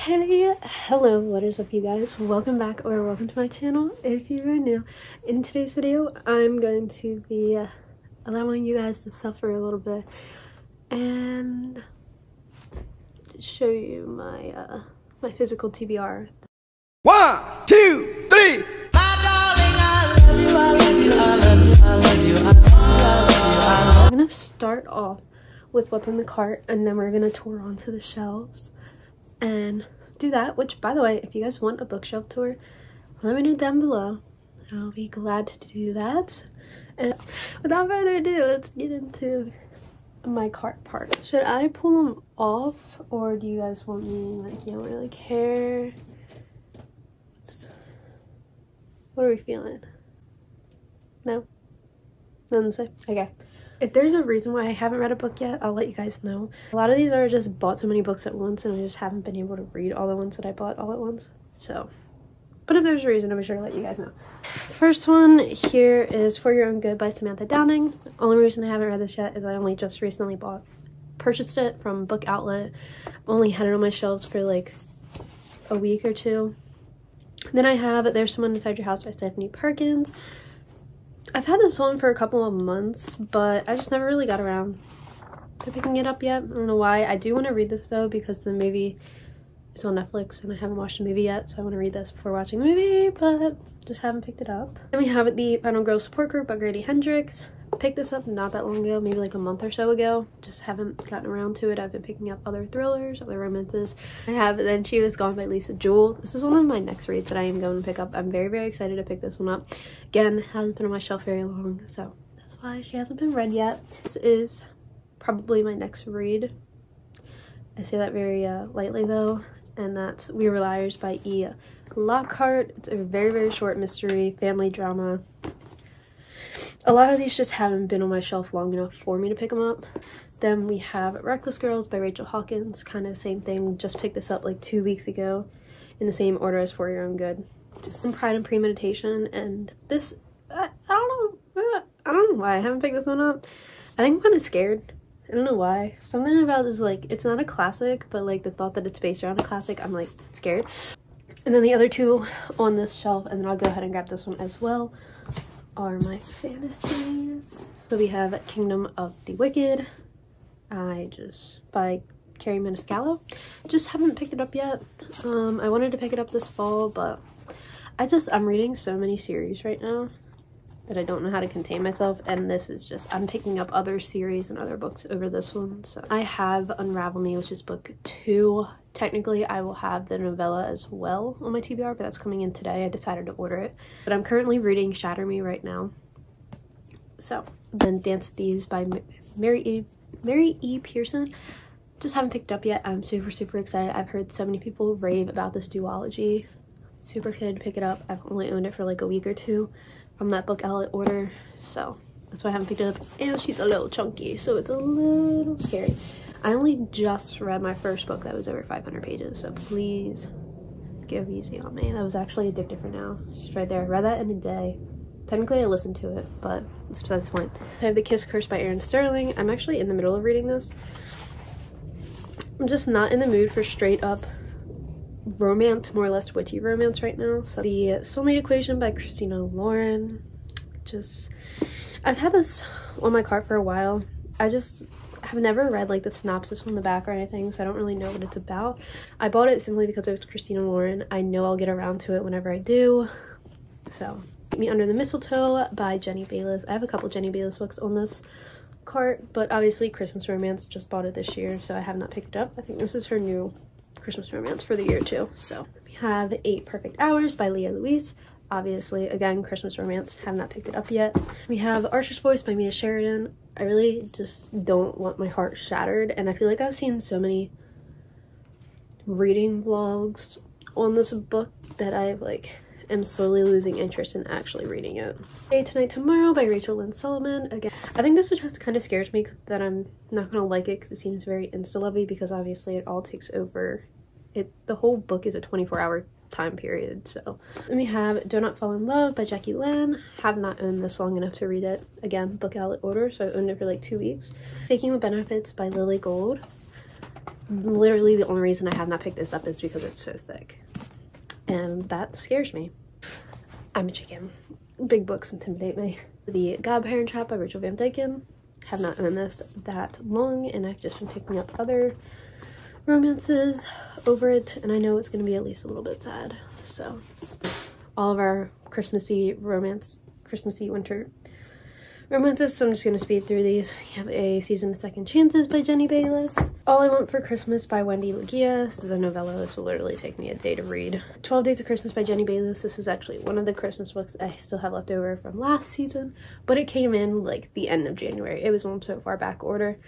Hey, hello, what is up you guys? Welcome back or welcome to my channel if you are new. In today's video, I'm going to be allowing you guys to suffer a little bit and show you my my physical TBR. 1, 2, 3. I'm gonna start off with what's in the cart and then we're gonna tour onto the shelves and do that, which by the way, if you guys want a bookshelf tour, let me know down below. I'll be glad to do that. And without further ado, let's get into my cart part. Should I pull them off or do you guys want me, like, you don't really care? What are we feeling? No? Nothing to say? Okay. If there's a reason why I haven't read a book yet, I'll let you guys know. A lot of these are just bought so many books at once and I just haven't been able to read all the ones that I bought all at once. So, but if there's a reason, I'll be sure to let you guys know. First one here is For Your Own Good by Samantha Downing. Only reason I haven't read this yet is I only just recently purchased it from Book Outlet. Only had it on my shelves for like a week or two. Then I have There's Someone Inside Your House by Stephanie Perkins. I've had this one for a couple of months, but I just never really got around to picking it up yet. I don't know why. I do want to read this though because the movie is on Netflix and I haven't watched the movie yet, so I want to read this before watching the movie, but just haven't picked it up. Then we have The Final Girl Support Group by Grady Hendrix. Picked this up not that long ago, maybe like a month or so ago. Just haven't gotten around to it. I've been picking up other thrillers, other romances. I have Then She Was Gone by Lisa Jewell. This is one of my next reads that I am going to pick up. I'm very, very excited to pick this one up. Again, hasn't been on my shelf very long, so that's why she hasn't been read yet. This is probably my next read. I say that very lightly though, and that's We Were Liars by E. Lockhart. It's a very, very short mystery, family drama. A lot of these just haven't been on my shelf long enough for me to pick them up. Then we have Reckless Girls by Rachel Hawkins. Kind of same thing. Just picked this up like 2 weeks ago in the same order as For Your Own Good. Some Pride and Premeditation. And this, I don't know why I haven't picked this one up. I think I'm kind of scared. I don't know why. Something about this, like, it's not a classic, but like the thought that it's based around a classic, I'm like scared. And then the other two on this shelf, and then I'll go ahead and grab this one as well, are my fantasies. So we have Kingdom of the Wicked, by Carrie Maniscalco. Just haven't picked it up yet. I wanted to pick it up this fall, but I'm reading so many series right now that I don't know how to contain myself, and this is just, I'm picking up other series and other books over this one. So I have Unravel Me, which is book 2. Technically, I will have the novella as well on my TBR, but that's coming in today. I decided to order it. But I'm currently reading Shatter Me right now. So, then Dance with Thieves by Mary E. Pearson. Just haven't picked it up yet. I'm super, super excited. I've heard so many people rave about this duology. Super excited to pick it up. I've only owned it for like a week or two from that Book Outlet order. So, that's why I haven't picked it up. And she's a little chunky, so it's a little scary. I only just read my first book that was over 500 pages, so please go easy on me. That was actually Addicted for Now. Just right there. I read that in a day. Technically, I listened to it, but that's besides the point. I have The Kiss Curse by Erin Sterling. I'm actually in the middle of reading this. I'm just not in the mood for straight up romance, more or less witchy romance right now. So The Soulmate Equation by Christina Lauren. I've had this on my cart for a while. I've never read like the synopsis on the back or anything, so I don't really know what it's about. I bought it simply because it was Christina Lauren. I know I'll get around to it whenever I do. So, Meet Me Under the Mistletoe by Jenny Bayliss. I have a couple Jenny Bayliss books on this cart, but obviously Christmas Romance, just bought it this year, so I have not picked it up. I think this is her new Christmas Romance for the year too. So, we have 8 Perfect Hours by Leah Louise. Obviously, again, Christmas Romance, have not picked it up yet. We have Archer's Voice by Mia Sheridan. I really just don't want my heart shattered, and I feel like I've seen so many reading vlogs on this book that I am slowly losing interest in actually reading it. Day Tonight Tomorrow by Rachel Lynn Solomon. Again, I think this just kind of scares me that I'm not gonna like it because it seems very insta-lovey, because obviously it all takes over. The whole book is a 24-hour time period. So then we have Do Not Fall in Love by Jackie Lynn. Have not owned this long enough to read it. Again, Book Outlet order, so I owned it for like 2 weeks. Taking with Benefits by Lily Gold. literally the only reason I have not picked this up is because it's so thick. And that scares me. I'm a chicken. Big books intimidate me. The Godparent Trap by Rachel Van Dyken. Have not owned this that long, and I've just been picking up other romances over it, and I know it's going to be at least a little bit sad. So all of our Christmassy winter romances, so I'm just going to speed through these. We have A Season of Second Chances by Jenny Bayless. All I Want for Christmas by Wendy Leguia. This is a novella. This will literally take me a day to read. 12 Days of Christmas by Jenny Bayless. This is actually one of the Christmas books I still have left over from last season, but it came in like the end of January. It was on so far back order,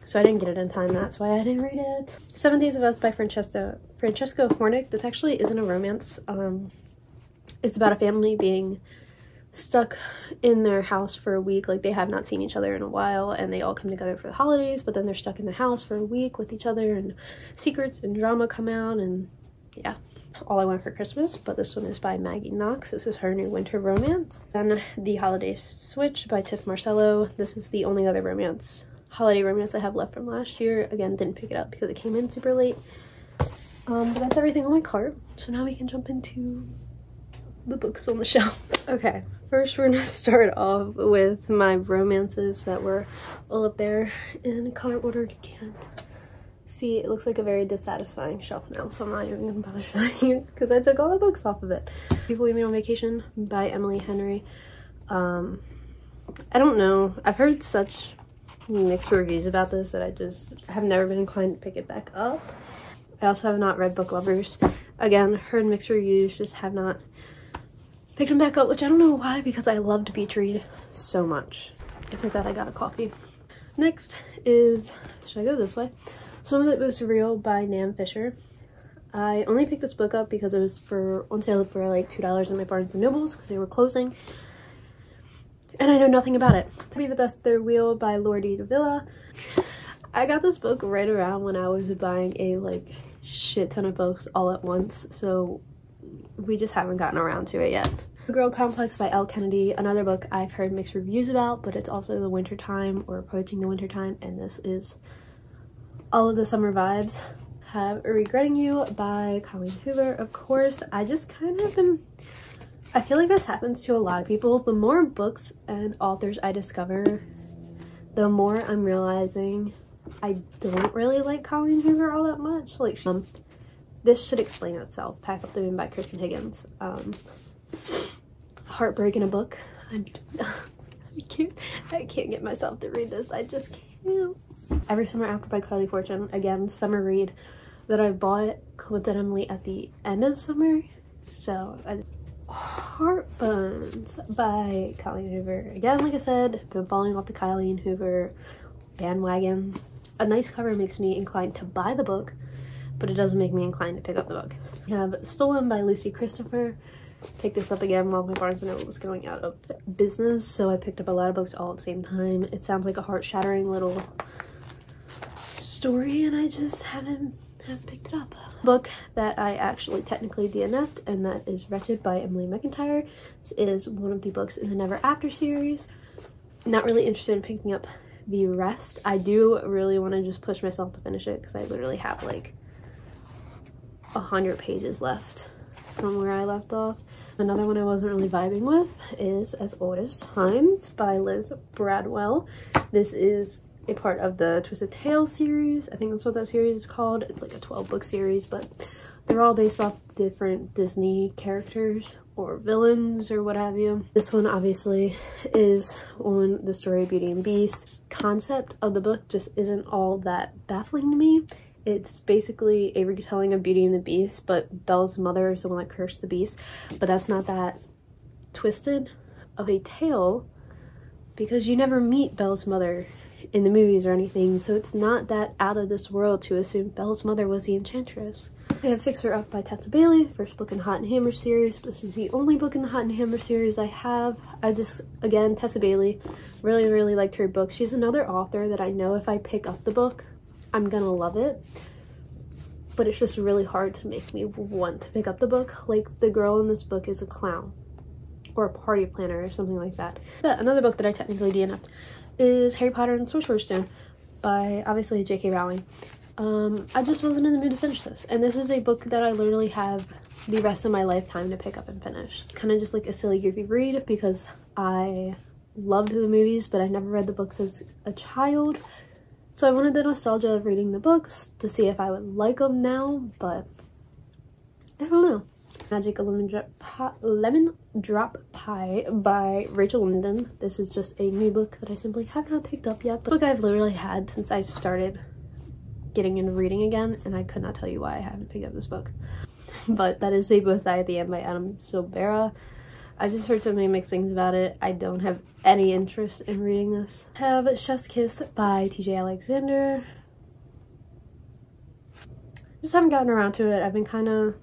so I didn't get it in time. That's why I didn't read it. 7 Days of Us by Francesca Hornick. This actually isn't a romance. It's about a family being stuck in their house for a week. Like, they have not seen each other in a while, and they all come together for the holidays, but then they're stuck in the house for a week with each other, and secrets and drama come out, and yeah. All I Want for Christmas, but this one is by Maggie Knox. This is her new winter romance. Then The Holiday Switch by Tiff Marcello. This is the only other holiday romance I have left from last year. Again, didn't pick it up because it came in super late. But that's everything on my cart, so now we can jump into the books on the shelves. Okay, first we're gonna start off with my romances that were all up there in color order. You can't see, it looks like a very dissatisfying shelf now, so I'm not even gonna bother showing you because I took all the books off of it. People We Meet on Vacation by Emily Henry. I don't know, I've heard such mixed reviews about this that I just have never been inclined to pick it back up. I also have not read Book Lovers. Again, heard mixed reviews, just have not picked them back up, which I don't know why, because I loved Beach Read so much. After that, I got a coffee. Next is, should I go this way? Some of It Was Real by Nan Fisher. I only picked this book up because it was on sale for like $2 in my Barnes & Nobles because they were closing. And I know nothing about it. To Be the Best Third Wheel by Lordy Davila. I got this book right around when I was buying a like shit ton of books all at once, so we just haven't gotten around to it yet. The Girl Complex by Elle Kennedy, another book I've heard mixed reviews about, but it's also the winter time or approaching the winter time, and this is all of the summer vibes. Have Regretting You by Colleen Hoover. Of course, I just kind of been, I feel like this happens to a lot of people. The more books and authors I discover, the more I'm realizing I don't really like Colleen Hoover all that much. Like, this should explain itself. Pack Up the Moon by Kristen Higgins. Heartbreak in a Book. I can't get myself to read this. I just can't. Every Summer After by Carly Fortune. Again, summer read that I bought coincidentally at the end of summer. So, Heartburns by Colleen Hoover. Again, like I said, been falling off the Colleen Hoover bandwagon. A nice cover makes me inclined to buy the book, but it doesn't make me inclined to pick up the book. We have Stolen by Lucy Christopher. Picked this up again while my Barnes & Noble was going out of business, so I picked up a lot of books all at the same time. It sounds like a heart-shattering little story, and I just haven't picked it up. Book that I actually technically DNF'd, and that is Wretched by Emily McIntyre. This is one of the books in the Never After series. Not really interested in picking up the rest. I do really want to just push myself to finish it because I literally have like 100 pages left from where I left off. Another one I wasn't really vibing with is As Old as Time by Liz Bradwell. This is a part of the Twisted Tales series. I think that's what that series is called. It's like a 12-book series, but they're all based off different Disney characters or villains or what have you. This one obviously is on the story of Beauty and Beast. Concept of the book just isn't all that baffling to me. It's basically a retelling of Beauty and the Beast, but Belle's mother is the one that cursed the beast. But that's not that twisted of a tale because you never meet Belle's mother in the movies or anything, so it's not that out of this world to assume Belle's mother was the Enchantress. I have Fix Her Up by Tessa Bailey, first book in the Hot and Hammer series. This is the only book in the Hot and Hammer series I have. Again, Tessa Bailey, really liked her book. She's another author that I know if I pick up the book, I'm gonna love it, but it's just really hard to make me want to pick up the book. Like, the girl in this book is a clown or a party planner or something like that. Another book that I technically DNF'd is Harry Potter and the Sorcerer's Stone by obviously J.K. Rowling. I just wasn't in the mood to finish this. And this is a book that I literally have the rest of my lifetime to pick up and finish. Kind of just like a silly goofy read because I loved the movies, but I never read the books as a child. So I wanted the nostalgia of reading the books to see if I would like them now, but I don't know. Magic Lemon Drop Pie by Rachel Linden. This is just a new book that I simply have not picked up yet, but a book I've literally had since I started getting into reading again, and I could not tell you why I haven't picked up this book. But that is A Both Die at the End by Adam Silvera. I just heard so many mixed things about it. I don't have any interest in reading this. I have Chef's Kiss by TJ Alexander. Just haven't gotten around to it. I've been kind of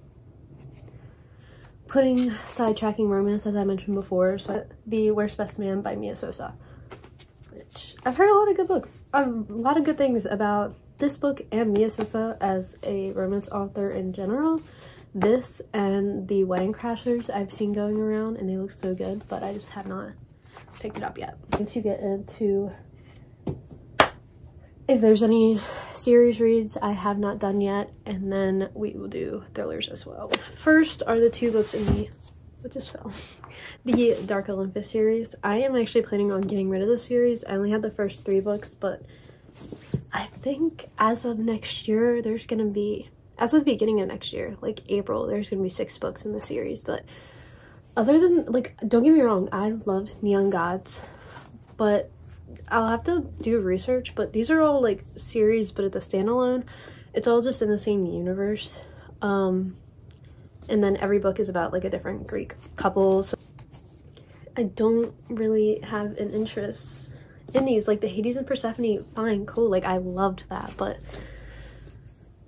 sidetracking romance, as I mentioned before. So The Worst Best Man by Mia Sosa, which I've heard a lot of good books, a lot of good things about this book and Mia Sosa as a romance author in general. This and The Wedding Crashers I've seen going around, and they look so good, but I just have not picked it up yet. To get into if there's any series reads I have not done yet, and then we will do thrillers as well. First are the two books in the the Dark Olympus series. I am actually planning on getting rid of the series. I only have the first 3 books, but I think as of next year there's gonna be, as of the beginning of next year, like April, there's gonna be 6 books in the series. But other than, like, don't get me wrong, I loved Neon Gods, but I'll have to do research, but these are all like series, but it's a standalone. It's all just in the same universe. And then every book is about like a different Greek couple. So I don't really have an interest in these. Like the Hades and Persephone, fine, cool, like I loved that, but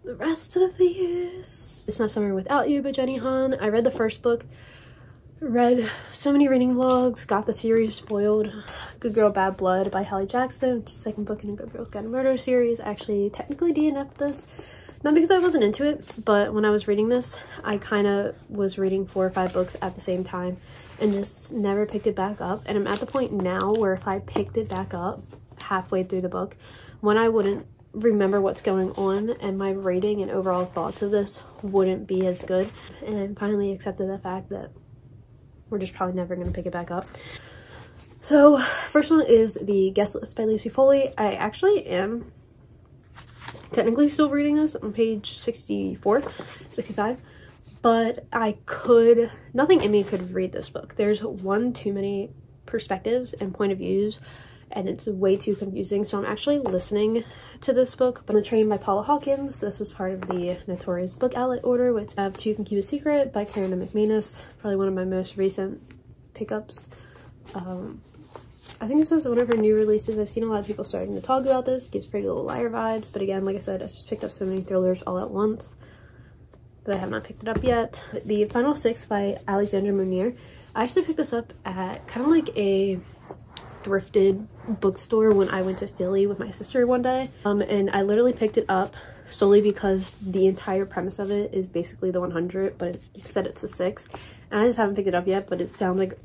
the rest of these, It's Not Summer Without You by Jenny Han. I read the first book, read so many reading vlogs, got the series spoiled. Good Girl Bad Blood by Hallie Jackson, which is the second book in a Good Girls Guide to Murder series. I actually technically DNF'd this, not because I wasn't into it, but when I was reading this, I kind of was reading 4 or 5 books at the same time and just never picked it back up. And I'm at the point now where if I picked it back up halfway through the book, when I wouldn't remember what's going on, and my rating and overall thoughts of this wouldn't be as good. And finally accepted the fact that we're just probably never going to pick it back up. So first one is The Guest List by Lucy Foley. I actually am technically still reading this on page 64, 65, but nothing in me could read this book. There's one too many perspectives and point of views, and it's way too confusing. So I'm actually listening to this book on the Train by Paula Hawkins. This was part of the Notorious Book Outlet order, which I have To Can Keep a Secret by Karen McManus, probably one of my most recent pickups. I think this was one of her new releases. I've seen a lot of people starting to talk about this. Gives Pretty Little Liar vibes, but again, like I said, I just picked up so many thrillers all at once that I have not picked it up yet. The Final Six by Alexandra Munir. I actually picked this up at kind of like a thrifted bookstore when I went to Philly with my sister one day, and I literally picked it up solely because the entire premise of it is basically the 100, but instead it's a 6, and I just haven't picked it up yet. But it sounds like,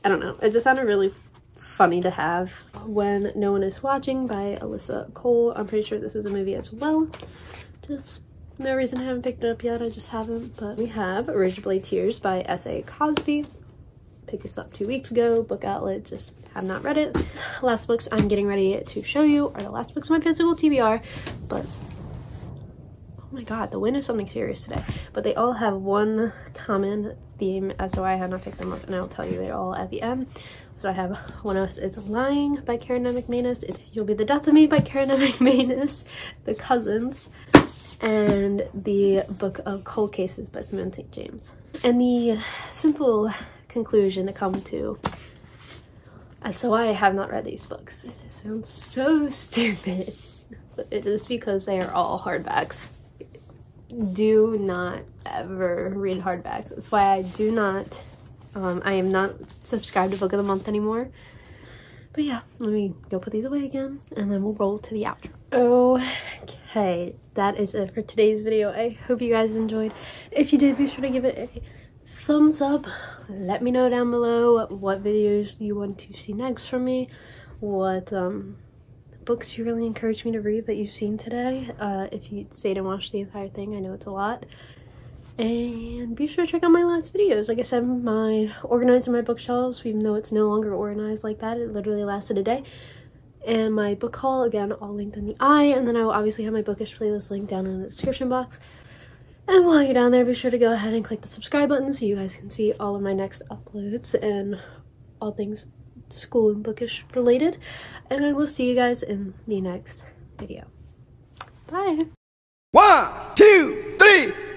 I don't know, it just sounded really funny to have. When No One Is Watching by Alyssa Cole. I'm pretty sure this is a movie as well. Just no reason I haven't picked it up yet, I just haven't. But we have Originally Tears by S.A. Cosby. Picked this up 2 weeks ago, Book Outlet, just have not read it. Last books I'm getting ready to show you are the last books of my physical TBR, but oh my god, the wind is something serious today. But they all have one common theme as to why I have not picked them up, and I'll tell you it all at the end. So I have One of Us Is Lying by Karen McManus, You'll Be the Death of Me by Karen McManus, The Cousins, and the Book of Cold Cases by Simone St. James. And the simple conclusion to come to as to why I have not read these books, it sounds so stupid, but it is because they are all hardbacks. Do not ever read hardbacks. That's why I do not I am not subscribed to Book of the Month anymore. But yeah, let me go put these away again, and then we'll roll to the outro. Okay, that is it for today's video. I hope you guys enjoyed. If you did, be sure to give it a thumbs up. Let me know down below what videos you want to see next from me, what books you really encouraged me to read that you've seen today. If you stayed and watched the entire thing, I know it's a lot. And be sure to check out my last videos. Like I said, my organizing my bookshelves, even though it's no longer organized like that, it literally lasted a day. And my book haul, again, all linked in the eye. And then I will obviously have my bookish playlist linked down in the description box. And while you're down there, be sure to go ahead and click the subscribe button so you guys can see all of my next uploads and all things school and bookish related. And I will see you guys in the next video. Bye! 1, 2, 3.